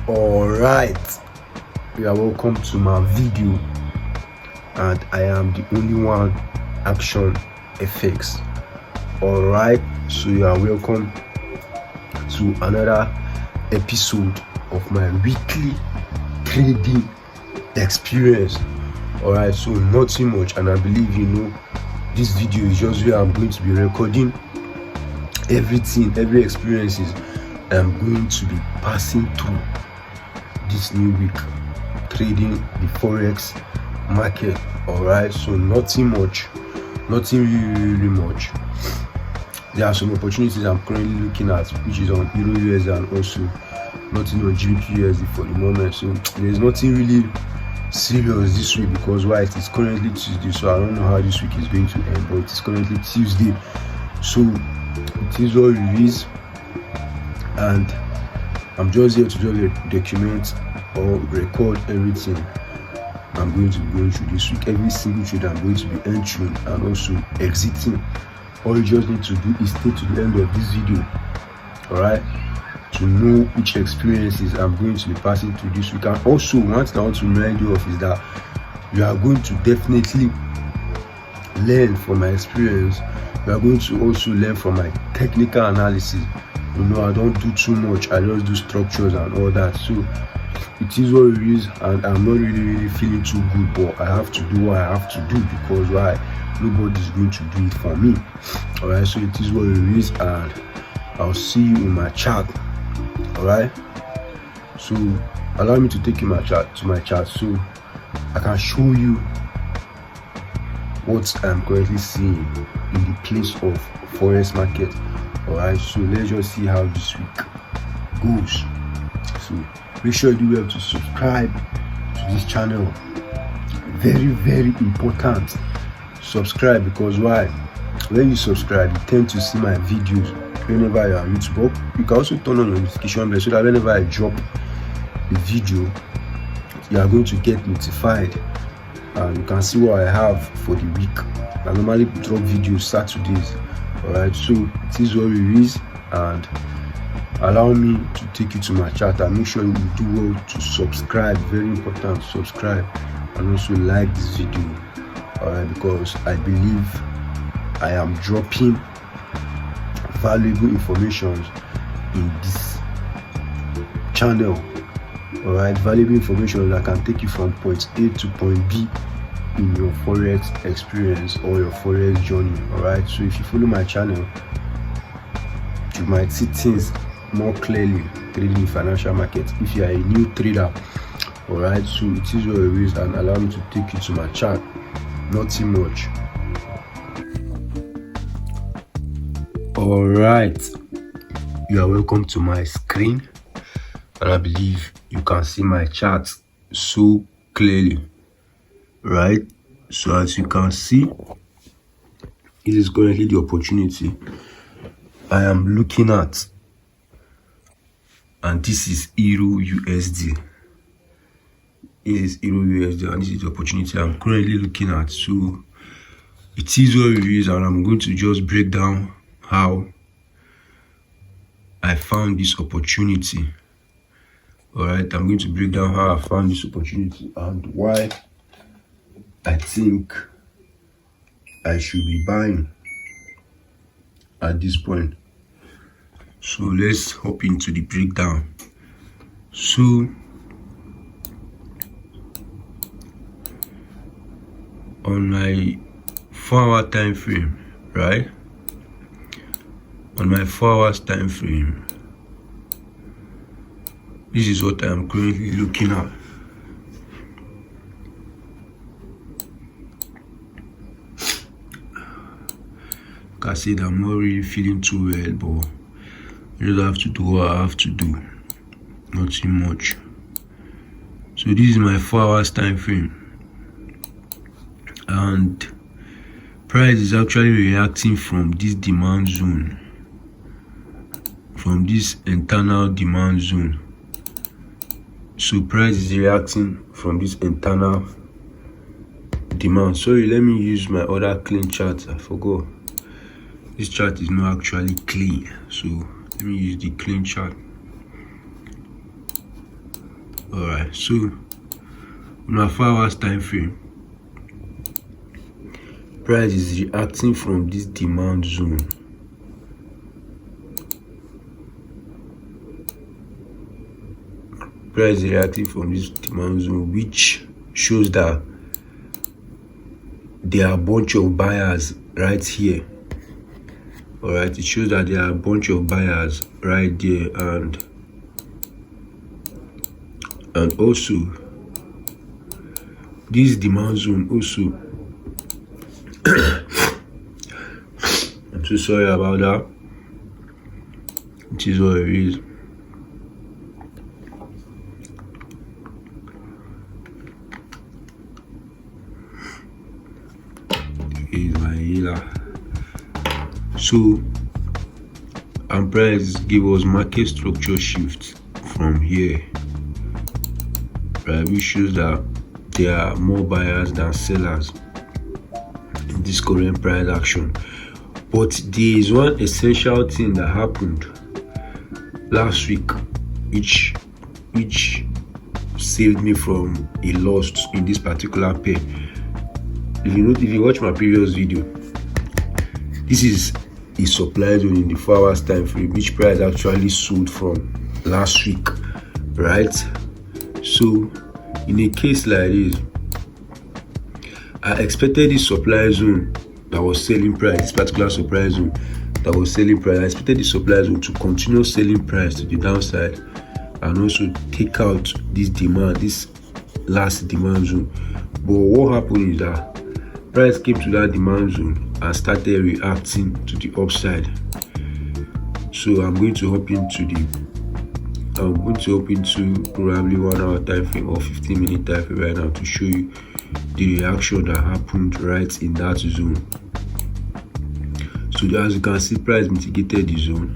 Alright, you are welcome to my video, and I am the only one, Action FX. Alright, so you are welcome to another episode of my weekly trading experience. Alright, so nothing much, and I believe you know this video is just where I'm going to be recording everything, every experiences I'm going to be passing through this new week trading the Forex market. Alright, so nothing much, nothing really much. There are some opportunities I'm currently looking at, which is on Euro USD and also nothing on GBP USD for the moment. So there's nothing really serious this week, because why, it is currently Tuesday, so I don't know how this week is going to end, but it is currently Tuesday, so it is what it is, and I'm just here to just document or record everything I'm going to be going through this week. Every single trade I'm going to be entering and also exiting. All you just need to do is stay to the end of this video, alright, to know which experiences I'm going to be passing through this week. And also, one thing I want to remind you of is that you are going to definitely learn from my experience. You are going to also learn from my technical analysis. You know, I don't do too much, I just do structures and all that. So it is what it is, and I'm not really feeling too good, but I have to do what I have to do, because why, nobody's going to do it for me. Alright, so it is what it is, and I'll see you in my chat. Alright, so allow me to take you to my chat so I can show you what I'm currently seeing in the place of Forex market. Alright, so let's just see how this week goes. So make sure you do well to subscribe to this channel. Very important, subscribe, because why, when you subscribe you tend to see my videos whenever you're on YouTube. You can also turn on your notification bell so that whenever I drop a video you are going to get notified, and you can see what I have for the week. I normally drop videos Saturdays. Alright, so it is what it is, and allow me to take you to my chat, and make sure you do well to subscribe. Very important, subscribe, and also like this video. Alright, because I believe I am dropping valuable information in this channel. Alright, valuable information that can take you from point A to point B in your Forex experience or your Forex journey. Alright, so if you follow my channel you might see things more clearly trading the financial market if you are a new trader. Alright, so it is what it is, and allow me to take you to my chart. Nothing much. Alright, you are welcome to my screen, and I believe you can see my chart so clearly. Right, so as you can see, this is currently the opportunity I am looking at, and this is Euro USD. Is Euro USD, and this is the opportunity I'm currently looking at. So it is what it is, and I'm going to just break down how I found this opportunity. Alright, I'm going to break down how I found this opportunity and why I think I should be buying at this point. So let's hop into the breakdown. So on my 4-hour time frame, right? On my 4 hours time frame, this is what I'm currently looking at. I said I'm not really feeling too well, but I just have to do what I have to do. Nothing much. So this is my 4 hours time frame, and price is actually reacting from this demand zone, from this internal demand zone. So price is reacting from this internal demand. Sorry, let me use my other clean chart. I forgot. This chart is not actually clean, so let me use the clean chart. Alright, so on a 4 hours time frame, price is reacting from this demand zone. Price is reacting from this demand zone, which shows that there are a bunch of buyers right here. Alright, it shows that there are a bunch of buyers right there, and also this demand zone also I'm so sorry about that. It is what it is. Is my healer. So and price give us market structure shift from here, right, which shows that there are more buyers than sellers in this current price action. But there is one essential thing that happened last week which saved me from a loss in this particular pair. If you watch my previous video, this is a supply zone in the 4 hours time frame, which price actually sold from last week, right? So in a case like this, I expected this supply zone that was selling price, this particular supply zone that was selling price, I expected the supply zone to continue selling price to the downside and also take out this demand, this last demand zone. But what happened is that price came to that demand zone and started reacting to the upside. So I'm going to hop into probably 1 hour time frame or 15-minute time frame right now to show you the reaction that happened right in that zone. So as you can see, price mitigated the zone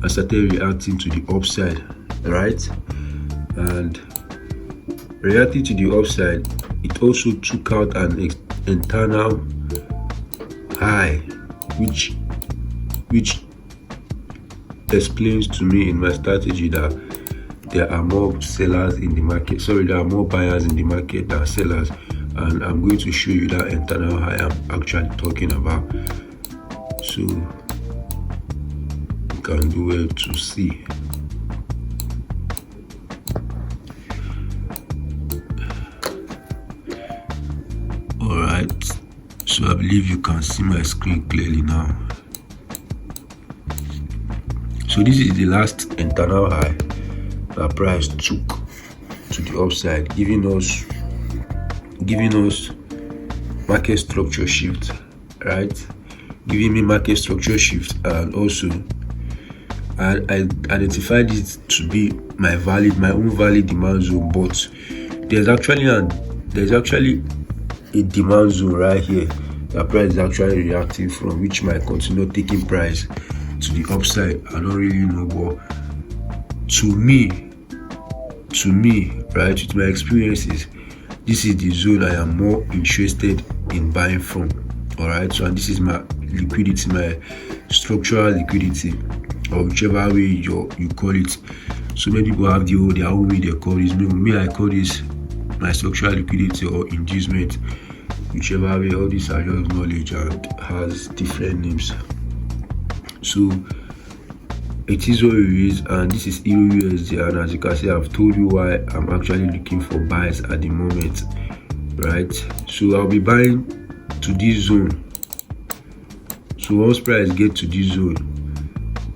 and started reacting to the upside, right? And reacting to the upside, it also took out an internal high, which explains to me in my strategy that there are more sellers in the market. Sorry, there are more buyers in the market than sellers, and I'm going to show you that internal high I'm actually talking about, so you can do well to see. Alright, so I believe you can see my screen clearly now. So this is the last internal high that price took to the upside, giving us market structure shift, right? Giving me market structure shift, and also I identified it to be my own valid demand zone. But there's actually a demand zone right here that price is actually reacting from, which might continue taking price to the upside. I don't really know, but to me, right, with my experiences, this is the zone I am more interested in buying from. All right, so and this is my liquidity, my structural liquidity, or whichever way you call it. So many people have their own way they call this. Me, I call this my structural liquidity or inducement, whichever way. All these are just knowledge and has different names. So it is what it is, and this is EURUSD, and as you can see, I've told you why I'm actually looking for buys at the moment, right? So I'll be buying to this zone. So once price get to this zone,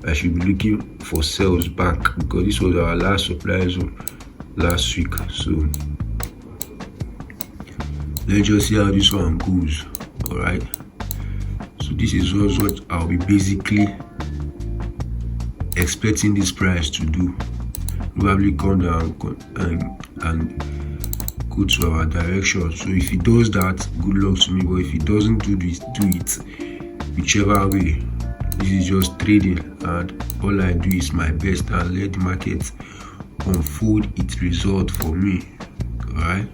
I should be looking for sales back, because this was our last supply zone last week. So let's just see how this one goes. All right, so this is what I'll be basically expecting this price to do. Probably come down and go to our direction. So if it does that, good luck to me. But if it doesn't do it whichever way, this is just trading, and all I do is my best and let the market unfold its result for me. All right,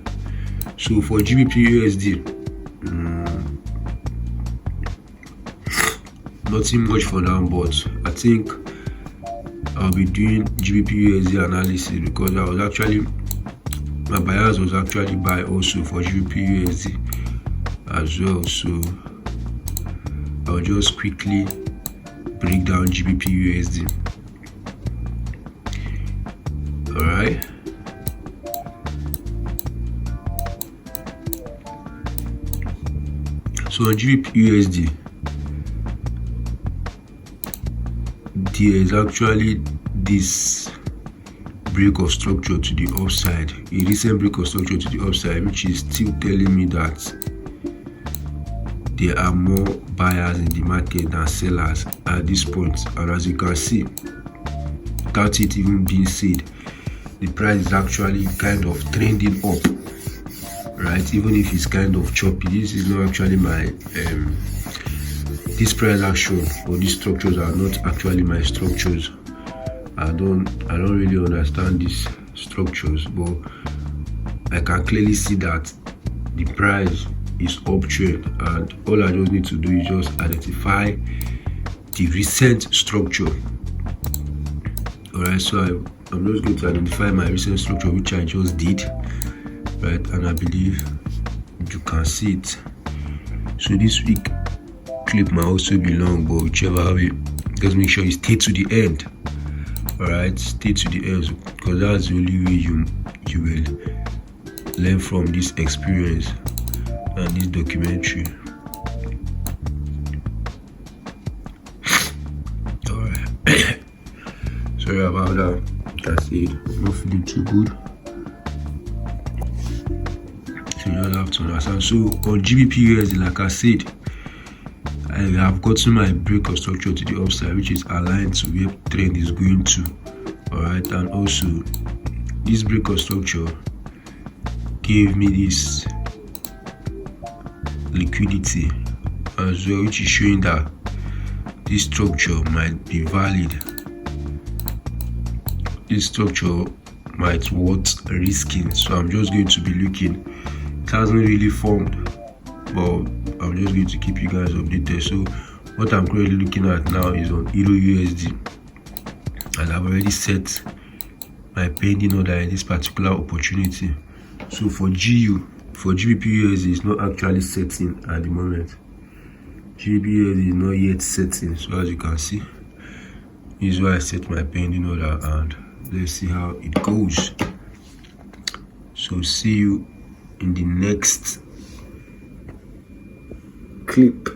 so for GBP/USD, nothing much for now, but I think I'll be doing GBP/USD analysis, because I was actually my bias was actually buy also for GBP USD as well. So I'll just quickly break down GBP USD. All right. So on GBP USD, there is actually this break of structure to the upside, a recent break of structure to the upside, which is still telling me that there are more buyers in the market than sellers at this point. And as you can see, without it even being said, the price is actually kind of trending up, right? Even if it's kind of choppy, this is not actually my this price action or these structures are not actually my structures. I don't really understand these structures, but I can clearly see that the price is uptrend, and all I just need to do is just identify the recent structure. All right, so I'm just going to identify my recent structure, which I just did, right? And I believe you can see it. So this week clip might also be long, but whichever way, just make sure you stay to the end. All right, stay to the end, because that's the only way you will learn from this experience and this documentary. All right. Sorry about that. I said not feeling too good, so you don't have to understand. So on GBP USD, like I said, I have gotten my break of structure to the upside, which is aligned to where trend is going to. All right, and also this break of structure gave me this liquidity as well, which is showing that this structure might be valid. This structure might worth risking, so I'm just going to be looking. It hasn't really formed, but I'm just going to keep you guys updated. So what I'm currently looking at now is on Euro USD, and I've already set my pending order in this particular opportunity. So for GBP USD is not actually setting at the moment. GBP USD is not yet setting, so as you can see, this is why I set my pending order, and let's see how it goes. So see you in the next clip.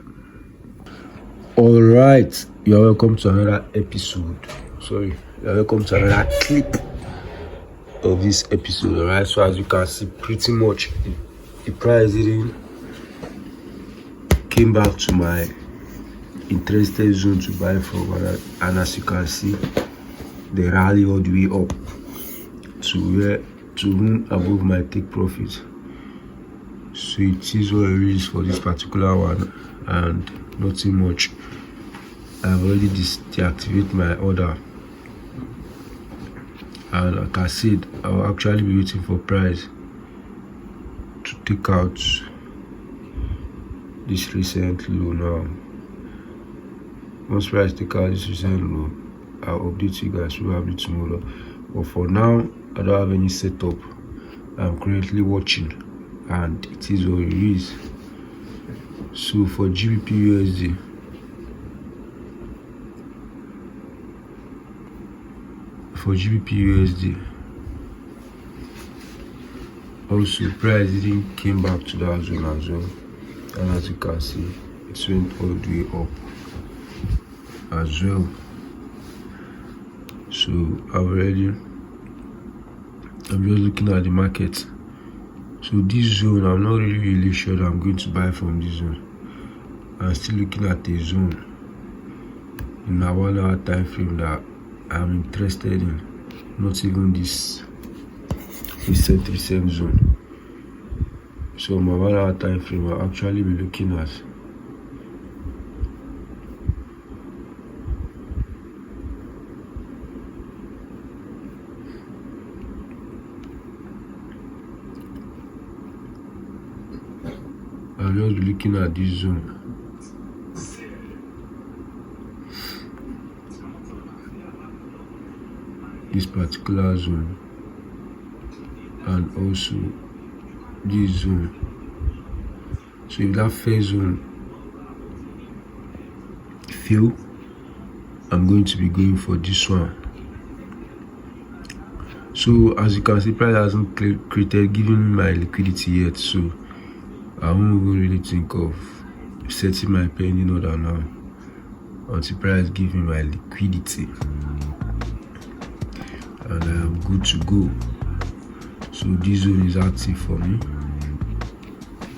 All right, you are welcome to another episode. You are welcome to another clip of this episode. All right, so as you can see, pretty much the price came back to my interested zone to buy from, and as you can see, the rally all the way up to room above my take profit. So it is what it is for this particular one, and nothing much. I've already deactivated my order, and like I said, I'll actually be waiting for price to take out this recent low now. Once price take out this recent low, I'll update you guys probably tomorrow. But for now, I don't have any setup. I'm currently watching, and it is what it is. So for GBP USD, also price didn't came back to that zone as well, and as you can see, it went all the way up as well. So I'm just looking at the market. So this zone, I'm not really sure that I'm going to buy from this zone. I'm still looking at the zone in my 1 hour time frame that I'm interested in, not even this recent zone. So my 1 hour time frame, I'll actually be looking at this zone. This particular zone, and also this zone. So if that first zone fail, I'm going to be going for this one. So as you can see, price hasn't created giving me my liquidity yet, so I won't even really think of setting my pending order now until price give me my liquidity, and I am good to go. So this zone is active for me,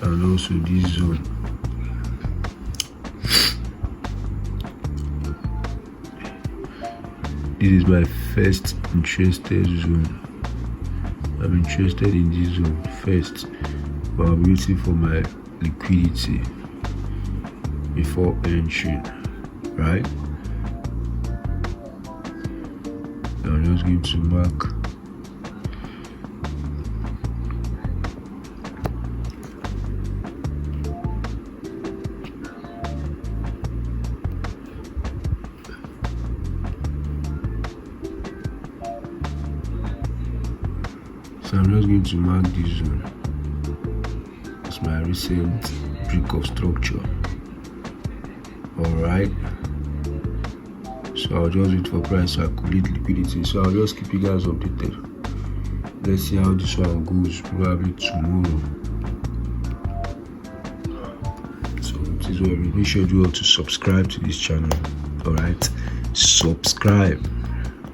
and also this zone. This is my first interested zone. I'm interested in this zone first, but I'm waiting for my liquidity before entering, right? I'm just going to mark this zone as my recent brick of structure. Alright, so I'll just wait for price to accumulate liquidity. So I'll just keep you guys updated. Let's see how this one goes, probably tomorrow. So it is well. Make sure you all to subscribe to this channel. Alright, subscribe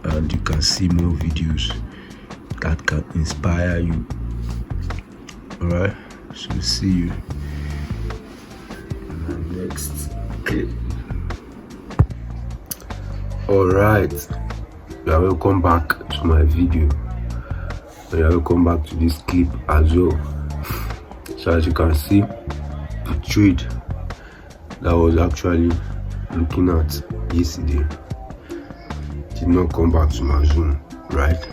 and you can see more videos that can inspire you. Alright, so see you in the next clip. Alright, you are welcome back to my video. You are welcome back to this clip as well. So as you can see, the trade that I was actually looking at yesterday did not come back to my zone, right?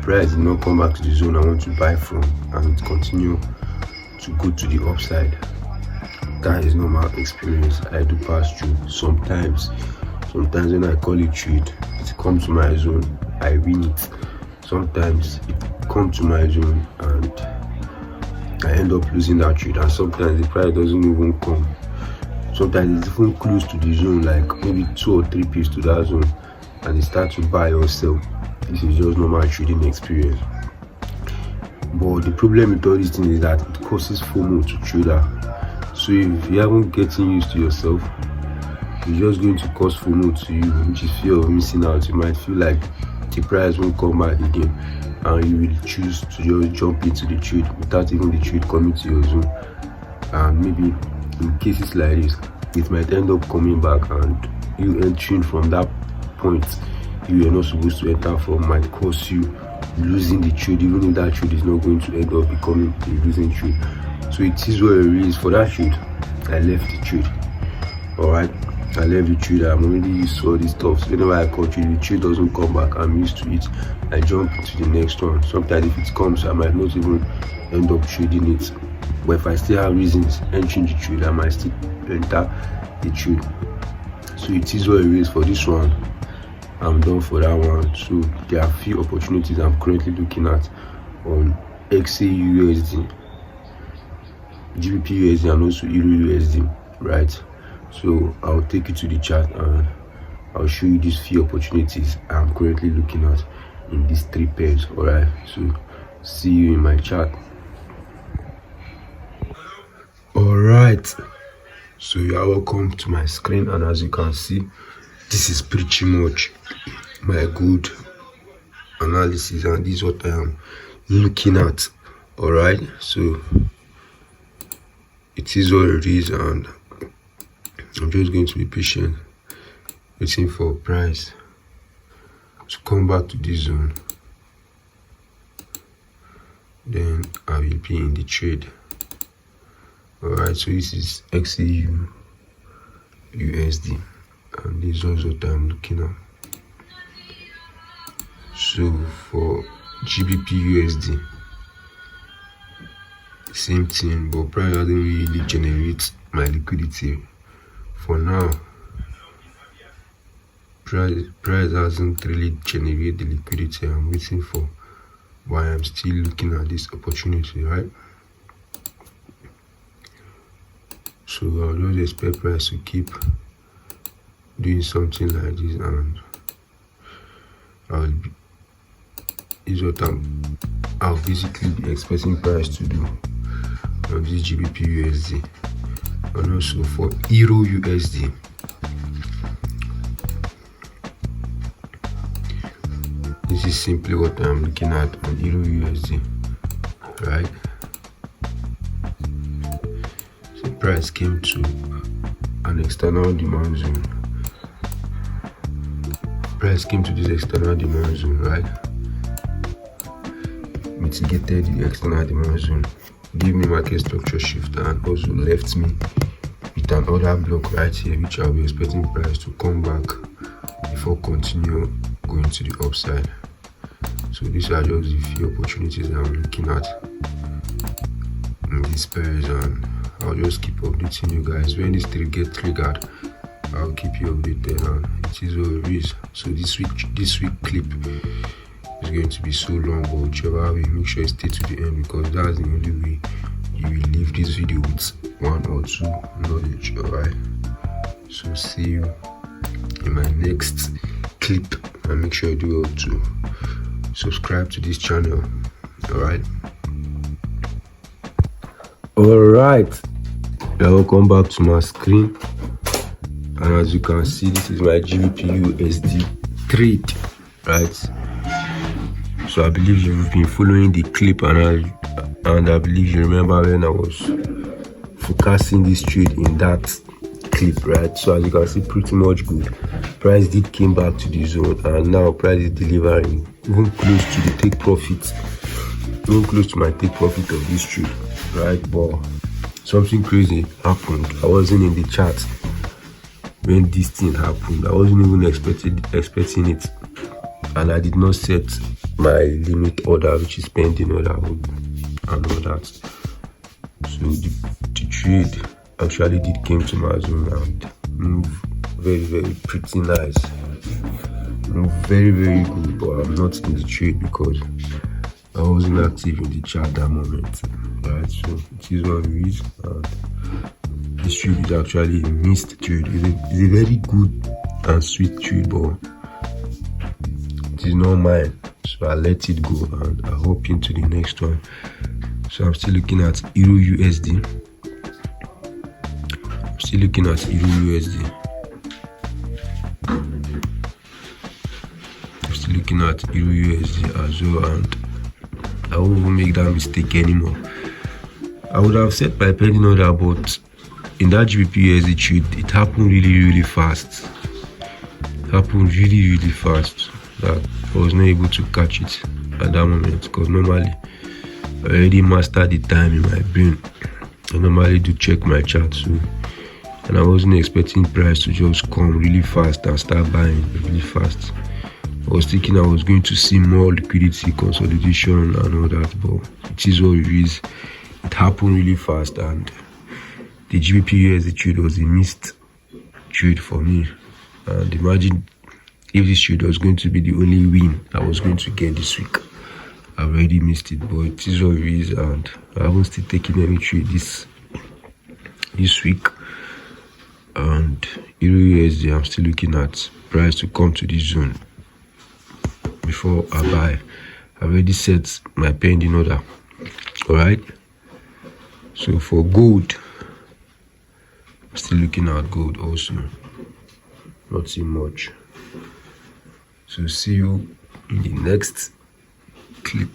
Price did not come back to the zone I want to buy from, and it continue to go to the upside. That is normal experience. I do pass through. Sometimes when I call it trade, it comes to my zone, I win it. Sometimes it comes to my zone and I end up losing that trade, and sometimes the price doesn't even come. Sometimes it's even close to the zone, like maybe 2 or 3 pips to that zone, and it starts to buy or sell. This is just normal trading experience. But the problem with all these things is that it causes FOMO to trader. So if you haven't getting used to yourself, it's just going to cause FOMO to you, which is fear of missing out. You might feel like the price won't come back again, and you will choose to just jump into the trade without even the trade coming to your zone. And maybe in cases like this, it might end up coming back, and you entering from that point you are not supposed to enter from might cause you losing the trade, even if that trade is not going to end up becoming a losing trade. So it is what it is. For that trade, I left the trade. Alright, I left the trade. I'm already used to all this stuff. So whenever I call trade, the trade doesn't come back, I'm used to it. I jump into the next one. Sometimes if it comes, I might not even end up trading it. But if I still have reasons entering the trade, I might still enter the trade. So it is what it is. For this one, I'm done for that one. So there are few opportunities I'm currently looking at on XAUSD, GBP USD, and also Euro USD, right? So I'll take you to the chart and I'll show you these few opportunities I'm currently looking at in these 3 pairs. Alright, so see you in my chart. Alright, so you are welcome to my screen, and as you can see, this is pretty much my good analysis, and this is what I am looking at. Alright, so it is what it is, and I'm just going to be patient, waiting for price to come back to this zone. Then I will be in the trade. Alright, so this is XAU USD, and this is what I'm looking at. So for GBP USD, same thing, but price doesn't really generate my liquidity for now. Price hasn't really generated the liquidity I'm waiting for why I'm still looking at this opportunity, right? So I'll just expect price to keep doing something like this, and is what I'll basically be expecting price to do on this GBP USD, and also for Euro USD. This is simply what I'm looking at on Euro USD, right? So price came to an external demand zone. Price came to this external demand zone, right? Mitigated the external demand zone, gave me market structure shift, and also left me with an order block right here, which I'll be expecting price to come back before continue going to the upside. So these are just the few opportunities that I'm looking at in these pairs, and I'll just keep updating you guys. When this trade get triggered, I'll keep you updated, and it is what it is. So this week clip is going to be so long, but whichever way, make sure you stay to the end, because that's the only way you will leave this video with one or two knowledge. Alright, so see you in my next clip, and make sure you do well to subscribe to this channel. Alright, welcome back to my screen, and as you can see, this is my GBP USD trade, right? So I believe you've been following the clip, and I believe you remember when I was forecasting this trade in that clip, right? So as you can see, pretty much good. Price did came back to the zone, and now price is delivering even close to the take profit, even close to my take profit of this trade, right? But something crazy happened. I wasn't in the chart when this thing happened. I wasn't even expecting it, and I did not set my limit order, which is pending order, and all that. So the trade actually did came to my zone and move very pretty nice, move very good. But I'm not in the trade because I wasn't active in the chart that moment, right? So it is what it is, and this trade is actually a missed trade. It's a very good and sweet trade, but it is not mine. So I let it go, and I hop into the next one. So I'm still looking at Euro USD. As well, and I won't even make that mistake anymore. I would have set my pending order, but in that GBP USD trade, it happened really fast. It happened really fast that I was not able to catch it at that moment, because normally I already mastered the time in my brain. I normally do check my chart, so, and I wasn't expecting price to just come really fast and start buying really fast. I was thinking I was going to see more liquidity consolidation and all that, but it is what it is. It happened really fast, and the GBP USD trade was a missed trade for me. And imagine if this trade was going to be the only win I was going to get this week. I've already missed it, but it is what it is, and I haven't still taken any trade this week. And Euro USD, I'm still looking at price to come to this zone before I buy. I've already set my pending order. Alright, so for gold, I'm still looking at gold also. Not too much. So see you in the next clip.